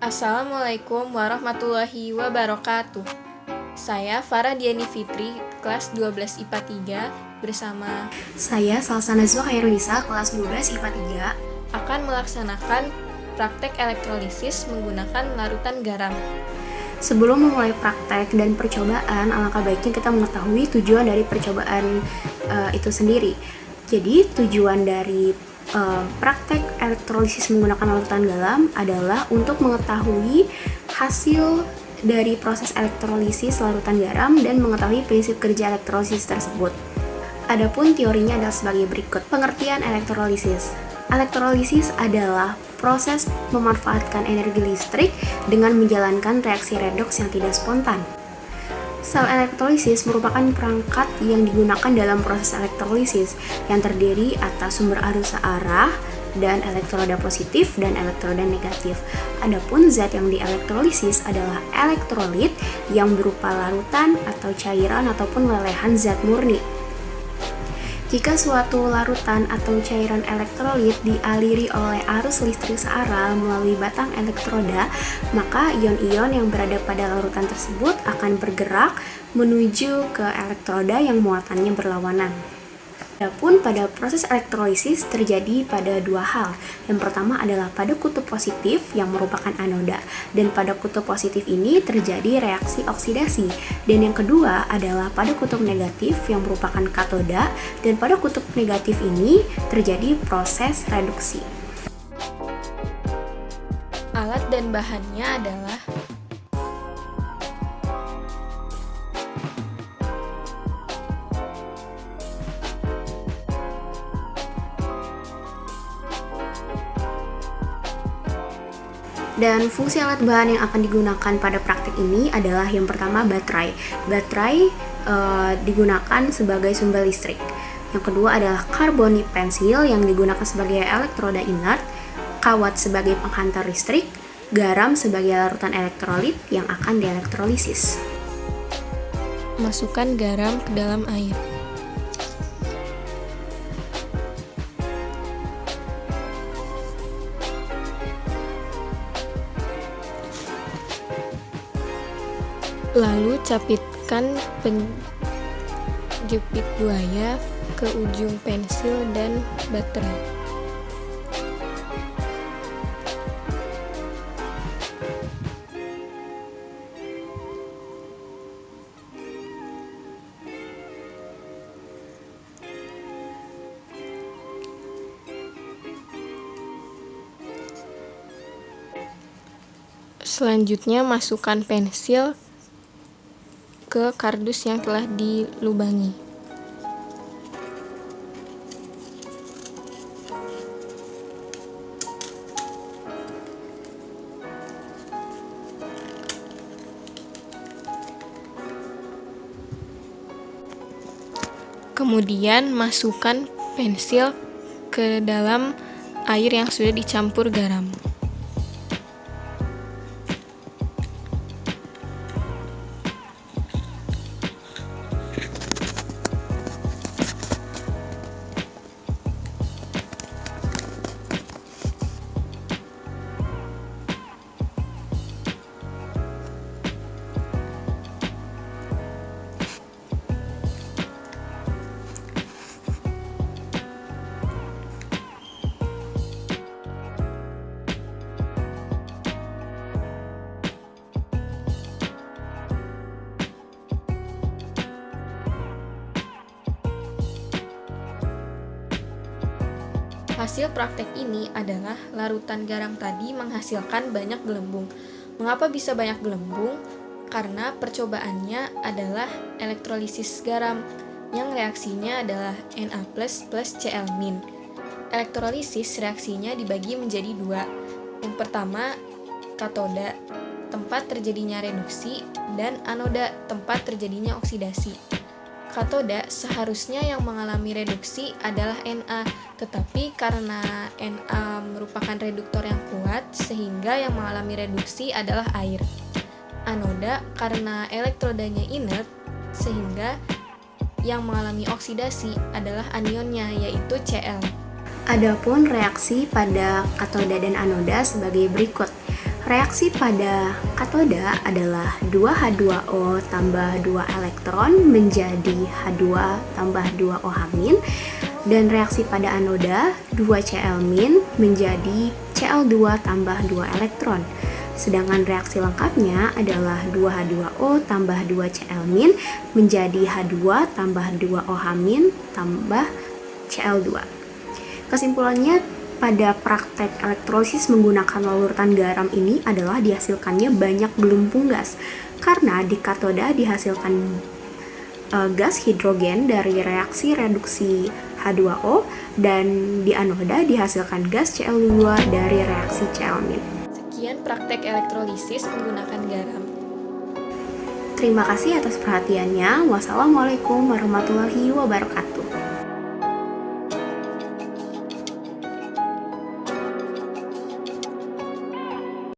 Assalamualaikum warahmatullahi wabarakatuh. Saya Farah Diani Fitri, kelas 12 IPA 3, bersama Saya Salsa Najwa Khairunisa, kelas 12 IPA 3. akan melaksanakan praktek elektrolisis menggunakan larutan garam. Sebelum memulai praktek dan percobaan, alangkah baiknya kita mengetahui tujuan dari percobaan itu sendiri. Jadi tujuan dari praktek elektrolisis menggunakan larutan garam adalah untuk mengetahui hasil dari proses elektrolisis larutan garam dan mengetahui prinsip kerja elektrolisis tersebut. Adapun teorinya adalah sebagai berikut. Pengertian elektrolisis. Elektrolisis adalah proses memanfaatkan energi listrik dengan menjalankan reaksi redoks yang tidak spontan. Sel elektrolisis merupakan perangkat yang digunakan dalam proses elektrolisis yang terdiri atas sumber arus searah dan elektroda positif dan elektroda negatif. Adapun zat yang dielektrolisis adalah elektrolit yang berupa larutan atau cairan ataupun lelehan zat murni. Jika suatu larutan atau cairan elektrolit dialiri oleh arus listrik searah melalui batang elektroda, maka ion-ion yang berada pada larutan tersebut akan bergerak menuju ke elektroda yang muatannya berlawanan. Adapun pada proses elektrolisis terjadi pada dua hal. Yang pertama adalah pada kutub positif yang merupakan anoda, dan pada kutub positif ini terjadi reaksi oksidasi. Dan yang kedua adalah pada kutub negatif yang merupakan katoda, dan pada kutub negatif ini terjadi proses reduksi. Alat dan bahannya adalah Dan fungsi alat bahan yang akan digunakan pada praktik ini adalah yang pertama baterai. Baterai digunakan sebagai sumber listrik. Yang kedua adalah karbonit pensil yang digunakan sebagai elektroda inert, kawat sebagai penghantar listrik, garam sebagai larutan elektrolit yang akan dielektrolisis. masukkan garam ke dalam air. Lalu capitkan penjepit buaya ke ujung pensil dan baterai. Selanjutnya masukkan pensil ke kardus yang telah dilubangi. Kemudian masukkan pensil ke dalam air yang sudah dicampur garam. Hasil praktek ini adalah larutan garam tadi menghasilkan banyak gelembung. Mengapa bisa banyak gelembung? Karena percobaannya adalah elektrolisis garam yang reaksinya adalah Na+ plus Cl-. Elektrolisis reaksinya dibagi menjadi dua. Yang pertama, katoda, tempat terjadinya reduksi, dan anoda, tempat terjadinya oksidasi. Katoda seharusnya yang mengalami reduksi adalah Na, tetapi karena Na merupakan reduktor yang kuat sehingga yang mengalami reduksi adalah air. Anoda karena elektrodanya inert sehingga yang mengalami oksidasi adalah anionnya yaitu Cl. Adapun reaksi pada katoda dan anoda sebagai berikut. Reaksi pada katoda adalah 2H2O tambah 2 elektron menjadi H2 tambah 2 OH- dan reaksi pada anoda 2Cl- menjadi Cl2 tambah 2 elektron. Sedangkan reaksi lengkapnya adalah 2H2O tambah 2Cl- menjadi H2 tambah 2 OH- tambah Cl2. Kesimpulannya, pada praktek elektrolisis menggunakan larutan garam ini adalah dihasilkannya banyak gelembung gas karena di katoda dihasilkan gas hidrogen dari reaksi reduksi H2O dan di anoda dihasilkan gas Cl2 dari reaksi Cl-. Sekian praktek elektrolisis menggunakan garam. Terima kasih atas perhatiannya. Wassalamualaikum warahmatullahi wabarakatuh.